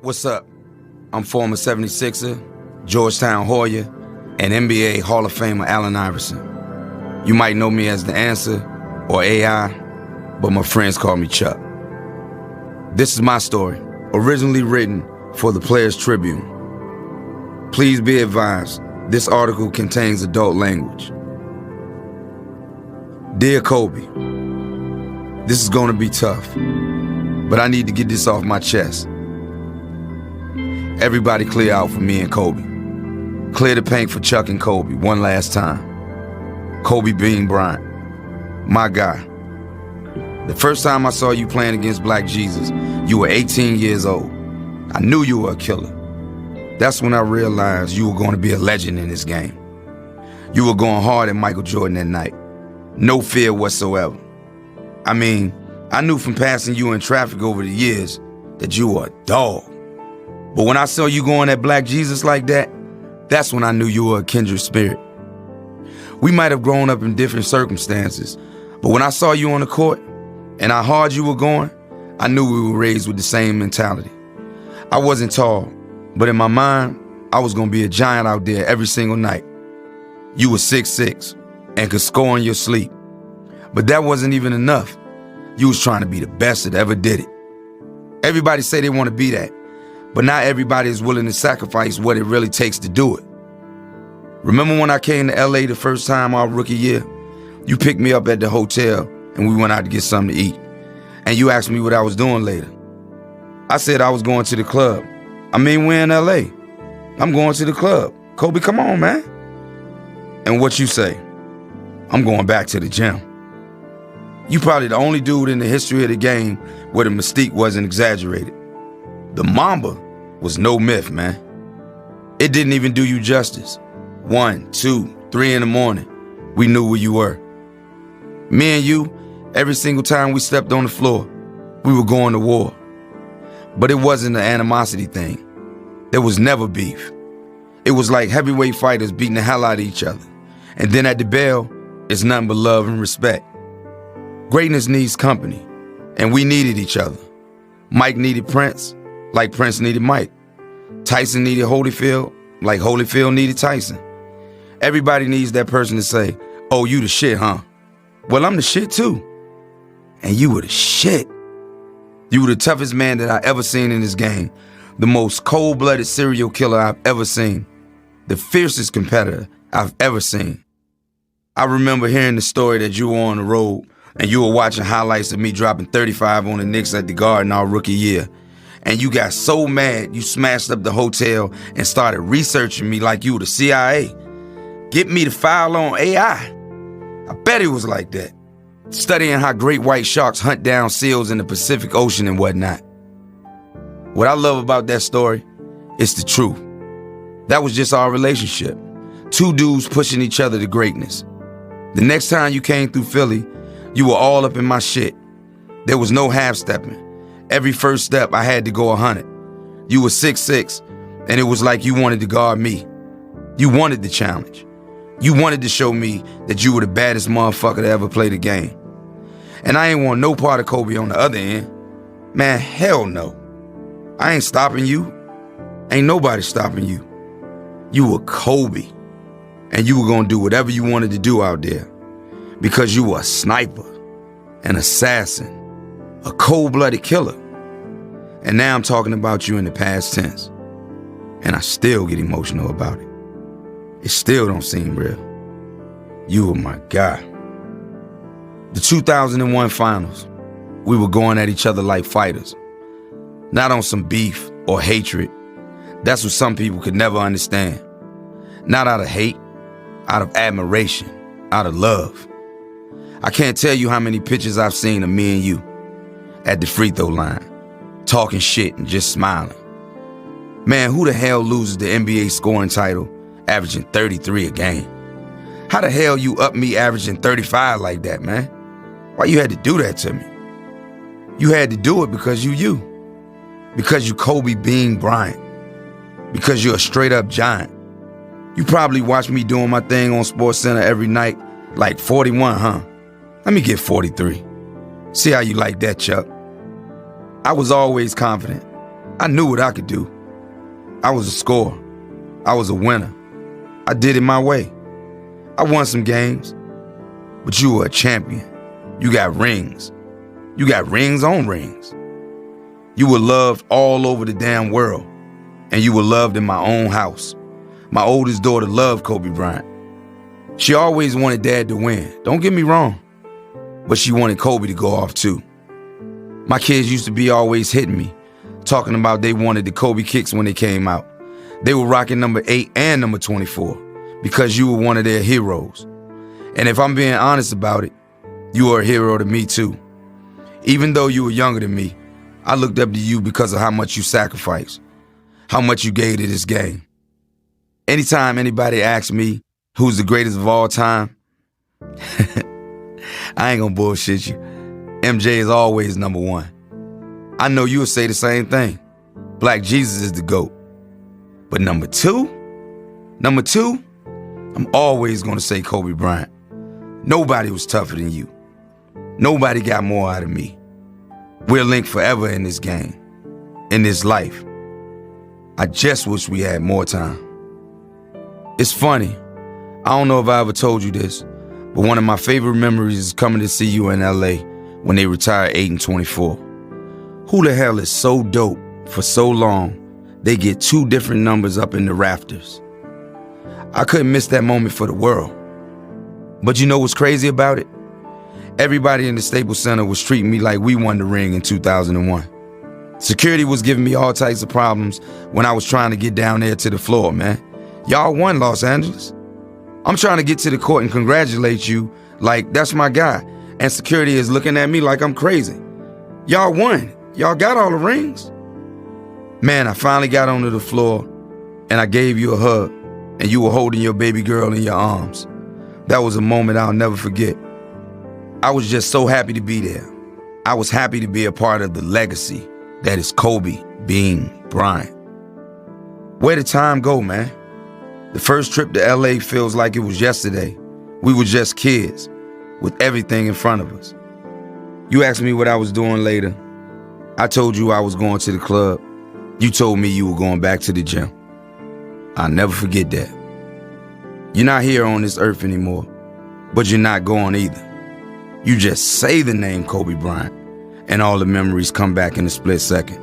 What's up? I'm former 76er, Georgetown Hoya, and NBA Hall of Famer Allen Iverson. You might know me as The Answer or AI, but my friends call me Chuck. This is my story, originally written for the Players Tribune. Please be advised, this article contains adult language. Dear Kobe, this is gonna be tough, but I need to get this off my chest. Everybody clear out for me and Kobe. Clear the paint for Chuck and Kobe one last time. Kobe Bean Bryant, my guy. The first time I saw you playing against Black Jesus, you were 18 years old. I knew you were a killer. That's when I realized you were going to be a legend in this game. You were going hard at Michael Jordan that night. No fear whatsoever. I mean, I knew from passing you in traffic over the years that you were a dog. But when I saw you going at Black Jesus like that, that's when I knew you were a kindred spirit. We might have grown up in different circumstances, but when I saw you on the court and how hard you were going, I knew we were raised with the same mentality. I wasn't tall, but in my mind, I was gonna be a giant out there every single night. You were 6'6" and could score in your sleep. But that wasn't even enough. You was trying to be the best that ever did it. Everybody say they want to be that, but not everybody is willing to sacrifice what it really takes to do it. Remember when I came to LA the first time our rookie year? You picked me up at the hotel and we went out to get something to eat. And you asked me what I was doing later. I said I was going to the club. I mean, we're in LA. I'm going to the club. Kobe, come on, man. And what you say? I'm going back to the gym. You probably the only dude in the history of the game where the mystique wasn't exaggerated. The Mamba was no myth, man. It didn't even do you justice. 1, 2, 3 in the morning, we knew where you were. Me and you, every single time we stepped on the floor, we were going to war. But it wasn't an animosity thing. There was never beef. It was like heavyweight fighters beating the hell out of each other. And then at the bell, it's nothing but love and respect. Greatness needs company, and we needed each other. Mike needed Prince, like Prince needed Mike. Tyson needed Holyfield, like Holyfield needed Tyson. Everybody needs that person to say, oh, you the shit, huh? Well, I'm the shit too. And you were the shit. You were the toughest man that I ever seen in this game. The most cold-blooded serial killer I've ever seen. The fiercest competitor I've ever seen. I remember hearing the story that you were on the road and you were watching highlights of me dropping 35 on the Knicks at the Garden our rookie year. And you got so mad you smashed up the hotel and started researching me like you were the CIA. Get me to file on AI. I bet it was like that. Studying how great white sharks hunt down seals in the Pacific Ocean and whatnot. What I love about that story is the truth. That was just our relationship. Two dudes pushing each other to greatness. The next time you came through Philly, you were all up in my shit. There was no half-stepping. Every first step, I had to go 100. You were 6'6", and it was like you wanted to guard me. You wanted the challenge. You wanted to show me that you were the baddest motherfucker to ever play the game. And I ain't want no part of Kobe on the other end. Man, hell no. I ain't stopping you. Ain't nobody stopping you. You were Kobe. And you were gonna do whatever you wanted to do out there. Because you were a sniper, an assassin, a cold-blooded killer. And now I'm talking about you in the past tense. And I still get emotional about it. It still don't seem real. You were my guy. The 2001 finals, we were going at each other like fighters. Not on some beef or hatred. That's what some people could never understand. Not out of hate, out of admiration, out of love. I can't tell you how many pictures I've seen of me and you at the free throw line, talking shit and just smiling. Man, who the hell loses the NBA scoring title averaging 33 a game? How the hell you up me averaging 35 like that, man? Why you had to do that to me? You had to do it because you. Because you Kobe Bean Bryant. Because you're a straight up giant. You probably watch me doing my thing on SportsCenter every night, like 41, huh? Let me get 43. See how you like that, Chuck. I was always confident. I knew what I could do. I was a scorer. I was a winner. I did it my way. I won some games. But you were a champion. You got rings. You got rings on rings. You were loved all over the damn world. And you were loved in my own house. My oldest daughter loved Kobe Bryant. She always wanted Dad to win. Don't get me wrong. But she wanted Kobe to go off too. My kids used to be always hitting me, talking about they wanted the Kobe kicks when they came out. They were rocking number 8 and number 24 because you were one of their heroes. And if I'm being honest about it, you were a hero to me too. Even though you were younger than me, I looked up to you because of how much you sacrificed, how much you gave to this game. Anytime anybody asks me who's the greatest of all time, I ain't gonna bullshit you. MJ is always number one. I know you'll say the same thing. Black Jesus is the GOAT. But number two, I'm always gonna say Kobe Bryant. Nobody was tougher than you. Nobody got more out of me. We're linked forever in this game, in this life. I just wish we had more time. It's funny, I don't know if I ever told you this, but one of my favorite memories is coming to see you in LA when they retired 8 and 24. Who the hell is so dope for so long they get 2 different numbers up in the rafters? I couldn't miss that moment for the world. But you know what's crazy about it? Everybody in the Staples Center was treating me like we won the ring in 2001. Security was giving me all types of problems when I was trying to get down there to the floor, man. Y'all won, Los Angeles. I'm trying to get to the court and congratulate you like that's my guy. And security is looking at me like I'm crazy. Y'all won. Y'all got all the rings. Man, I finally got onto the floor and I gave you a hug and you were holding your baby girl in your arms. That was a moment I'll never forget. I was just so happy to be there. I was happy to be a part of the legacy that is Kobe Bean Bryant. Where did time go, man? The first trip to LA feels like it was yesterday. We were just kids with everything in front of us. You asked me what I was doing later. I told you I was going to the club. You told me you were going back to the gym. I'll never forget that. You're not here on this earth anymore, but you're not going either. You just say the name Kobe Bryant, and all the memories come back in a split second.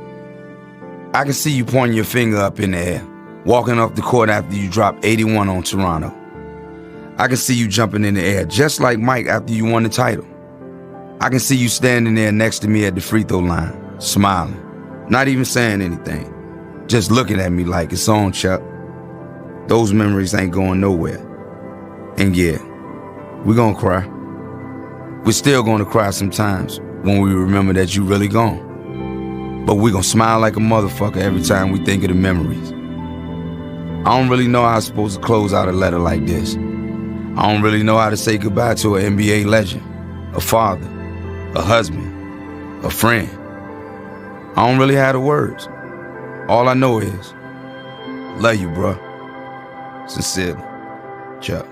I can see you pointing your finger up in the air, walking off the court after you dropped 81 on Toronto. I can see you jumping in the air just like Mike after you won the title. I can see you standing there next to me at the free throw line, smiling, not even saying anything, just looking at me like it's on, Chuck. Those memories ain't going nowhere. And yeah, we're gonna cry. We're still gonna cry sometimes when we remember that you really gone. But we're gonna smile like a motherfucker every time we think of the memories. I don't really know how I'm supposed to close out a letter like this. I don't really know how to say goodbye to an NBA legend, a father, a husband, a friend. I don't really have the words. All I know is, love you, bruh. Sincerely, Chuck.